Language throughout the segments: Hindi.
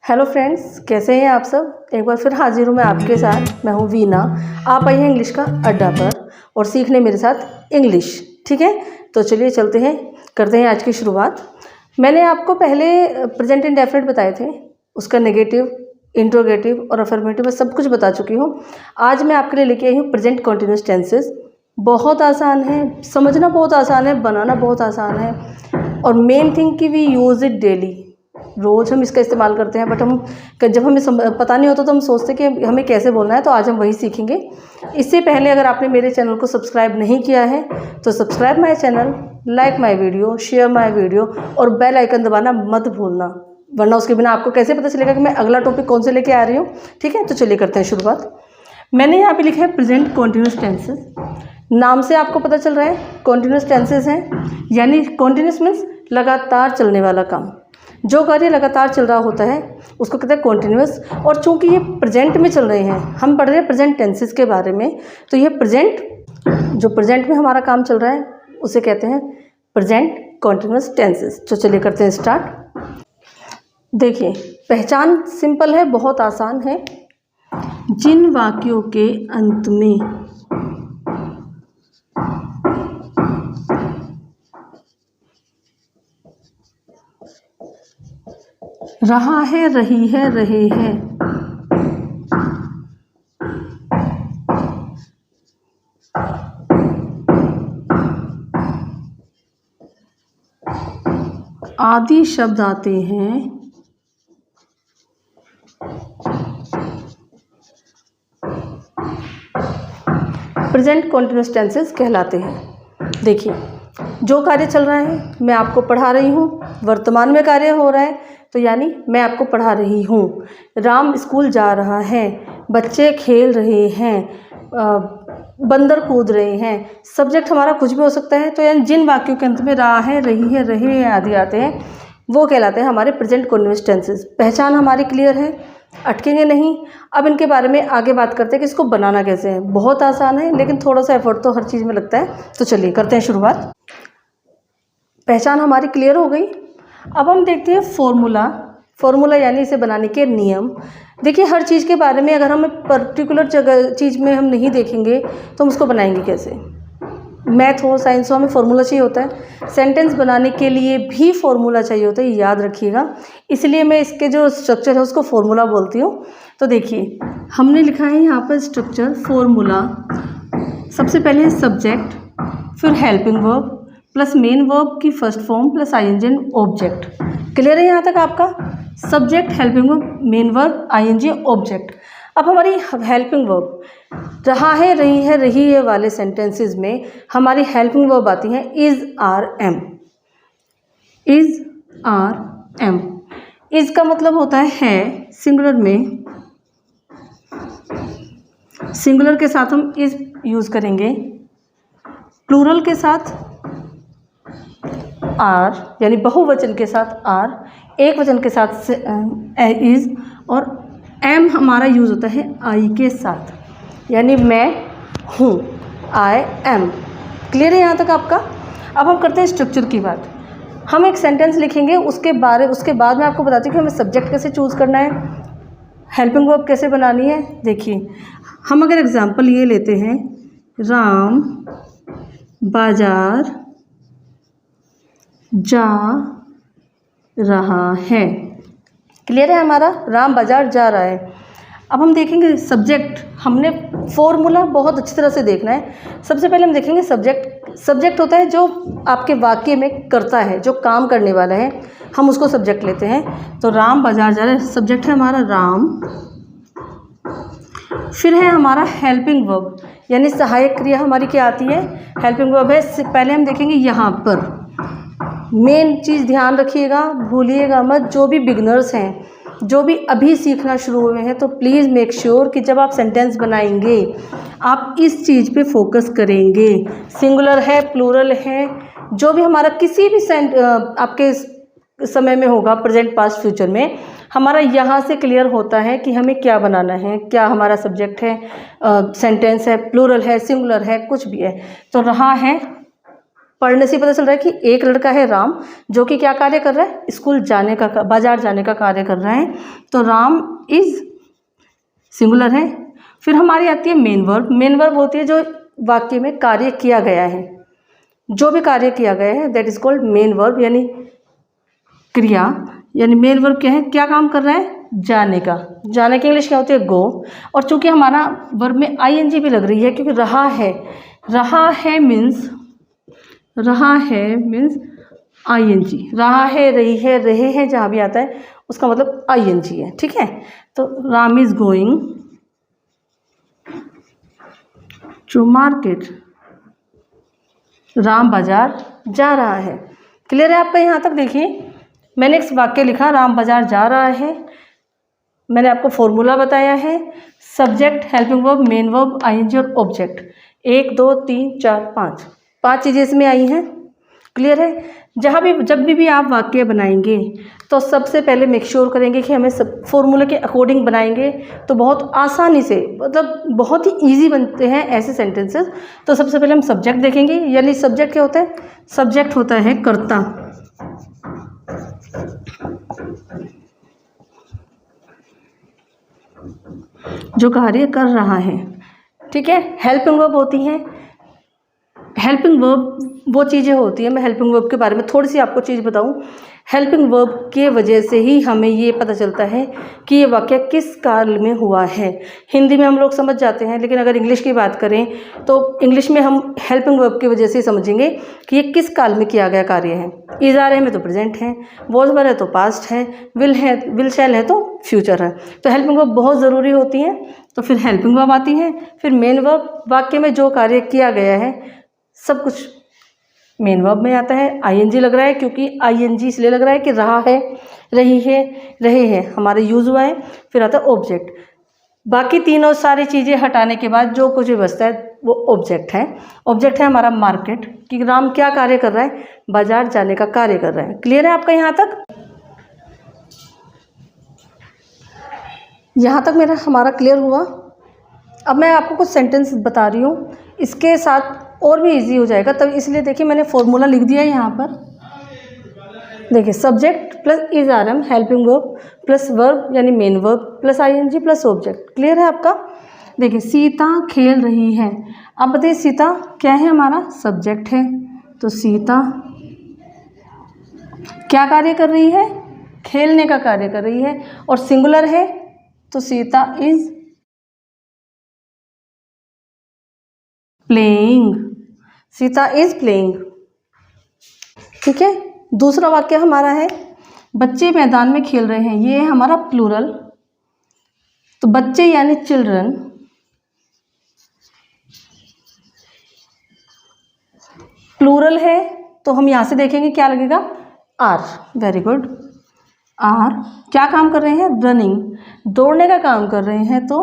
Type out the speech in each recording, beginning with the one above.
हेलो फ्रेंड्स, कैसे हैं आप सब। एक बार फिर हाजिर हूँ मैं आपके साथ। मैं हूँ वीना। आप आई हैं इंग्लिश का अड्डा पर और सीखने मेरे साथ इंग्लिश। ठीक है, तो चलिए चलते हैं, करते हैं आज की शुरुआत। मैंने आपको पहले प्रेजेंट इंडेफिनिट बताए थे, उसका नेगेटिव, इंट्रोगेटिव और अफर्मेटिव सब कुछ बता चुकी हूँ। आज मैं आपके लिए लेके आई हूँ प्रेजेंट कॉन्टिन्यूस टेंसेस। बहुत आसान है, समझना बहुत आसान है, बनाना बहुत आसान है। और मेन थिंग कि वी यूज़ इट डेली, रोज़ हम इसका इस्तेमाल करते हैं। बट हम जब हमें पता नहीं होता तो हम सोचते कि हमें कैसे बोलना है, तो आज हम वही सीखेंगे। इससे पहले अगर आपने मेरे चैनल को सब्सक्राइब नहीं किया है तो subscribe my channel, like my video, share my video और बेल आइकन दबाना मत भूलना, वरना उसके बिना आपको कैसे पता चलेगा कि मैं अगला टॉपिक कौन से लेके आ रही हूँ। ठीक है, तो चलिए करते हैं शुरुआत। मैंने यहाँ पे लिखा है प्रेजेंट कॉन्टिन्यूस टेंसेस। नाम से आपको पता चल रहा है कॉन्टिन्यूस टेंसेस हैं, यानी कॉन्टिन्यूस मीन्स लगातार चलने वाला काम। जो कार्य लगातार चल रहा होता है उसको कहते हैं कॉन्टिन्यूस। और चूंकि ये प्रेजेंट में चल रहे हैं, हम पढ़ रहे हैं प्रेजेंट टेंसेस के बारे में, तो ये प्रेजेंट, जो प्रेजेंट में हमारा काम चल रहा है उसे कहते हैं प्रेजेंट कॉन्टिन्यूस टेंसेस। तो चलिए करते हैं स्टार्ट। देखिए, पहचान सिंपल है, बहुत आसान है। जिन वाक्यों के अंत में रहा है, रही है, रहे हैं, आदि शब्द आते हैं, प्रेजेंट कॉन्टिन्यूस टेंसेस कहलाते हैं। देखिए, जो कार्य चल रहा है मैं आपको पढ़ा रही हूँ, वर्तमान में कार्य हो रहा है तो यानी मैं आपको पढ़ा रही हूँ। राम स्कूल जा रहा है, बच्चे खेल रहे हैं, बंदर कूद रहे हैं। सब्जेक्ट हमारा कुछ भी हो सकता है, तो यानी जिन वाक्यों के अंत में रहा है, रही है, रहे हैं आदि आते हैं वो कहलाते हैं हमारे प्रेजेंट कॉन्टिन्यूस टेंसेस। पहचान हमारी क्लियर है, अटकेंगे नहीं। अब इनके बारे में आगे बात करते हैं कि इसको बनाना कैसे है। बहुत आसान है, लेकिन थोड़ा सा एफर्ट तो हर चीज़ में लगता है। तो चलिए करते हैं शुरुआत। पहचान हमारी क्लियर हो गई। अब हम देखते हैं फॉर्मूला। फॉर्मूला यानी इसे बनाने के नियम। देखिए, हर चीज़ के बारे में अगर हम पर्टिकुलर जगह चीज़ में हम नहीं देखेंगे तो हम उसको बनाएंगे कैसे। मैथ हो, साइंस हो, हमें फार्मूला चाहिए होता है। सेंटेंस बनाने के लिए भी फार्मूला चाहिए होता है, याद रखिएगा। इसलिए मैं इसके जो स्ट्रक्चर है उसको फार्मूला बोलती हूँ। तो देखिए, हमने लिखा है यहाँ पर स्ट्रक्चर फॉर्मूला। सबसे पहले सब्जेक्ट, फिर helping verb plus main verb की first form plus I N G and object. Clear है यहाँ तक आपका? Subject, helping verb, main verb, I N G, object. अब हमारी हेल्पिंग वर्ब, रहा है, रही है, रही है वाले सेंटेंसेस में हमारी हेल्पिंग वर्ब आती है is, are, am. Is, are, am. Is का मतलब होता है सिंगुलर में, सिंगुलर के साथ हम इज यूज करेंगे, प्लूरल के साथ आर, यानी बहुवचन के साथ आर, एक वचन के साथ इज, और एम हमारा यूज होता है आई के साथ, यानी मैं हूँ, आई एम। क्लियर है यहाँ तक आपका? अब हम करते हैं स्ट्रक्चर की बात। हम एक सेंटेंस लिखेंगे, उसके बाद मैं आपको बताती हूँ कि हमें सब्जेक्ट कैसे चूज़ करना है, हेल्पिंग वर्ब कैसे बनानी है। देखिए, हम अगर एग्जांपल ये लेते हैं, राम बाजार जा रहा है। क्लियर है हमारा? राम बाजार जा रहा है। अब हम देखेंगे सब्जेक्ट। हमने फॉर्मूला बहुत अच्छी तरह से देखना है। सबसे पहले हम देखेंगे सब्जेक्ट। सब्जेक्ट होता है जो आपके वाक्य में करता है, जो काम करने वाला है, हम उसको सब्जेक्ट लेते हैं। तो राम बाजार जा रहा है, सब्जेक्ट है हमारा राम। फिर है हमारा हेल्पिंग वर्ब, यानी सहायक क्रिया हमारी क्या आती है, हेल्पिंग वर्ब है। पहले हम देखेंगे यहाँ पर मेन चीज़ ध्यान रखिएगा, भूलिएगा मत। जो भी बिगनर्स हैं, जो भी अभी सीखना शुरू हुए हैं, तो प्लीज़ मेक श्योर कि जब आप सेंटेंस बनाएंगे आप इस चीज़ पे फोकस करेंगे। सिंगुलर है, प्लूरल है, जो भी हमारा किसी भी आपके समय में होगा, प्रेजेंट, पास्ट, फ्यूचर में, हमारा यहाँ से क्लियर होता है कि हमें क्या बनाना है, क्या हमारा सब्जेक्ट है, सेंटेंस है, प्लूरल है, सिंगुलर है, कुछ भी है। तो रहा है, पढ़ने से पता चल रहा है कि एक लड़का है राम, जो कि क्या कार्य कर रहा है, स्कूल जाने का, बाजार जाने का कार्य कर रहा है। तो राम इज़ सिंगुलर है। फिर हमारी आती है मेन वर्ब। मेन वर्ब होती है जो वाक्य में कार्य किया गया है, जो भी कार्य किया गया है that is called main verb, यानी क्रिया। यानी मेन वर्ब क्या है, क्या काम कर रहा है, जाने का। जाने की इंग्लिश क्या होती है, गो। और चूंकि हमारा वर्ब में आईएनजी भी लग रही है, क्योंकि रहा है मीन्स, रहा है मीन्स आईएनजी। रहा है, रही है, रहे हैं, जहाँ भी आता है उसका मतलब आईएनजी है। ठीक है, तो Ram is going to market. Ram बाजार जा रहा है। क्लियर है आपका यहाँ तक? देखिए मैंने एक वाक्य लिखा, राम बाजार जा रहा है। मैंने आपको फॉर्मूला बताया है, subject, helping verb, main verb, ING और ऑब्जेक्ट। 1 2 3 4 5 चीज़ें इसमें आई हैं। क्लियर है? जहाँ भी जब भी आप वाक्य बनाएंगे तो सबसे पहले मेक श्योर करेंगे कि हमें सब फॉर्मूले के अकॉर्डिंग बनाएंगे, तो बहुत आसानी से, मतलब बहुत ही ईजी बनते हैं ऐसे सेंटेंसेस। तो सबसे पहले हम सब्जेक्ट देखेंगे। यानी सब्जेक्ट क्या होता है, सब्जेक्ट होता है कर्ता। जो कार्य कर रहा है। ठीक है, हेल्पिंग वर्ब होती हैं। हेल्पिंग वर्ब वो चीज़ें होती हैं, मैं हेल्पिंग वर्ब के बारे में थोड़ी सी आपको चीज़ बताऊं। हेल्पिंग वर्ब के वजह से ही हमें ये पता चलता है कि ये वाक्य किस काल में हुआ है। हिंदी में हम लोग समझ जाते हैं, लेकिन अगर इंग्लिश की बात करें तो इंग्लिश में हम हेल्पिंग वर्ब की वजह से समझेंगे कि ये किस काल में किया गया कार्य है। इज़ आ रहे में तो प्रेजेंट है, वॉज वर है तो पास्ट है, विल शैल है तो फ्यूचर है। तो हेल्पिंग वर्ब बहुत ज़रूरी होती हैं। तो फिर हेल्पिंग वर्ब आती है, फिर मेन वर्ब, वाक्य में जो कार्य किया गया है सब कुछ मेन वर्ब में आता है। आईएनजी लग रहा है, क्योंकि आईएनजी इसलिए लग रहा है कि रहा है, रही है, रहे हैं हमारे यूज़ हुआ है। फिर आता है ऑब्जेक्ट। बाकी तीनों सारी चीज़ें हटाने के बाद जो कुछ भी बचता है वो ऑब्जेक्ट है। ऑब्जेक्ट है हमारा मार्केट, कि राम क्या कार्य कर रहा है, बाजार जाने का कार्य कर रहा है। क्लियर है आपका यहाँ तक? यहाँ तक हमारा क्लियर हुआ। अब मैं आपको कुछ सेंटेंस बता रही हूँ, इसके साथ और भी इजी हो जाएगा, तब इसलिए देखिए मैंने फॉर्मूला लिख दिया है यहाँ पर। देखिए subject plus is are am, helping verb plus verb यानी main verb plus I N G plus object. Clear है आपका? देखिए सीता खेल रही है। अब बताइए सीता क्या है, हमारा सब्जेक्ट है। तो सीता क्या कार्य कर रही है, खेलने का कार्य कर रही है, और सिंगुलर है तो Sita is playing. Sita is playing. ठीक है, दूसरा वाक्य हमारा है बच्चे मैदान में खेल रहे हैं। ये है हमारा प्लूरल, तो बच्चे यानी चिल्ड्रन। प्लूरल है तो हम यहां से देखेंगे क्या लगेगा, आर। Very good. आर क्या काम कर रहे हैं, रनिंग, दौड़ने का काम कर रहे हैं, तो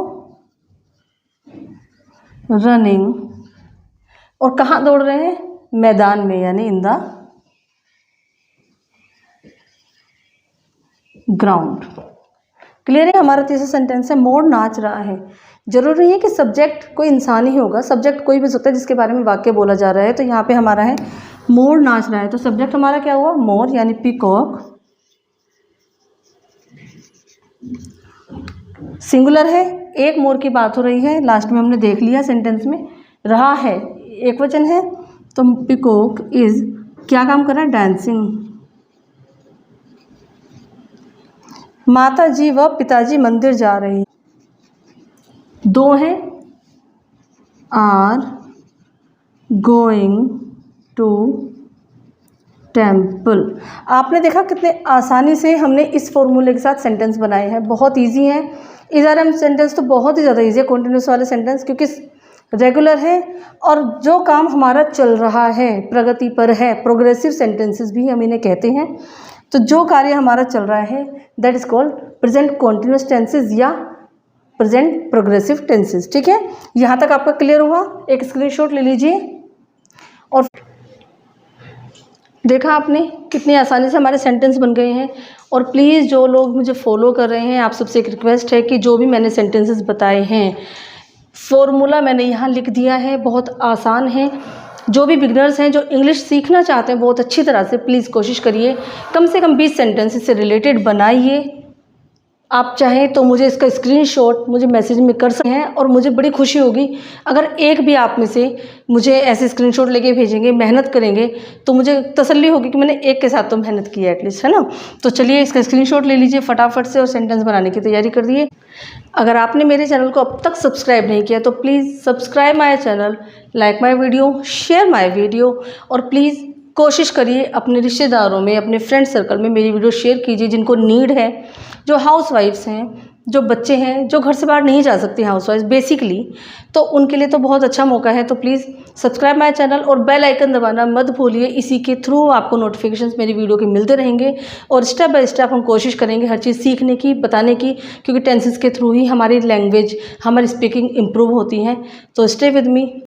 रनिंग। और कहाँ दौड़ रहे हैं, मैदान में, यानी इन द ग्राउंड। क्लियर है? हमारा तीसरा सेंटेंस है मोर नाच रहा है। जरूरी नहीं है कि सब्जेक्ट कोई इंसान ही होगा, सब्जेक्ट कोई भी हो सकता है जिसके बारे में वाक्य बोला जा रहा है। तो यहाँ पे हमारा है मोर नाच रहा है, तो सब्जेक्ट हमारा क्या हुआ, मोर यानी पीकॉक। सिंगुलर है, एक मोर की बात हो रही है, लास्ट में हमने देख लिया सेंटेंस में। रहा है एक वचन है, तो पीकॉक इज क्या काम कर रहा है, डांसिंग। माता जी व पिताजी मंदिर जा रहे हैं। दो हैं, आर गोइंग टू टेम्पल। आपने देखा कितने आसानी से हमने इस फॉर्मूले के साथ सेंटेंस बनाए हैं, बहुत इजी हैं। इज आर एम सेंटेंस तो बहुत ही ज़्यादा इजी है, कॉन्टिन्यूस वाले सेंटेंस, क्योंकि रेगुलर है और जो काम हमारा चल रहा है, प्रगति पर है, प्रोग्रेसिव सेंटेंसेस भी हम इन्हें कहते हैं। तो जो कार्य हमारा चल रहा है that is called present continuous tenses या प्रेजेंट प्रोग्रेसिव टेंसेस। ठीक है, यहाँ तक आपका क्लियर हुआ? एक स्क्रीनशॉट ले लीजिए। और देखा आपने कितनी आसानी से हमारे सेंटेंस बन गए हैं। और प्लीज़ जो लोग मुझे फॉलो कर रहे हैं, आप सबसे एक रिक्वेस्ट है कि जो भी मैंने सेंटेंसेस बताए हैं, फॉर्मूला मैंने यहाँ लिख दिया है, बहुत आसान है। जो भी बिगनर्स हैं जो इंग्लिश सीखना चाहते हैं बहुत अच्छी तरह से, प्लीज़ कोशिश करिए कम से कम 20 सेंटेंसेस से रिलेटेड बनाइए। आप चाहें तो मुझे इसका स्क्रीनशॉट मुझे मैसेज में कर सकते हैं और मुझे बड़ी खुशी होगी अगर एक भी आप में से मुझे ऐसे स्क्रीनशॉट लेके भेजेंगे, मेहनत करेंगे, तो मुझे तसल्ली होगी कि मैंने एक के साथ तो मेहनत की है एटलीस्ट, है ना। तो चलिए इसका स्क्रीनशॉट ले लीजिए फटाफट से और सेंटेंस बनाने की तैयारी कर दिए। अगर आपने मेरे चैनल को अब तक सब्सक्राइब नहीं किया तो please subscribe my channel, like my video, share my video और प्लीज़ कोशिश करिए अपने रिश्तेदारों में, अपने फ्रेंड सर्कल में मेरी वीडियो शेयर कीजिए जिनको नीड है, जो हाउसवाइफ्स हैं, जो बच्चे हैं, जो घर से बाहर नहीं जा सकती हाउसवाइफ्स बेसिकली, तो उनके लिए तो बहुत अच्छा मौका है। तो प्लीज़ सब्सक्राइब माय चैनल और बेल आइकन दबाना मत भूलिए। इसी के थ्रू आपको नोटिफिकेशंस मेरी वीडियो के मिलते रहेंगे और स्टेप बाय स्टेप हम कोशिश करेंगे हर चीज़ सीखने की, बताने की, क्योंकि टेंसेस के थ्रू ही हमारी लैंग्वेज, हमारी स्पीकिंग इम्प्रूव होती हैं। तो स्टे विद मी।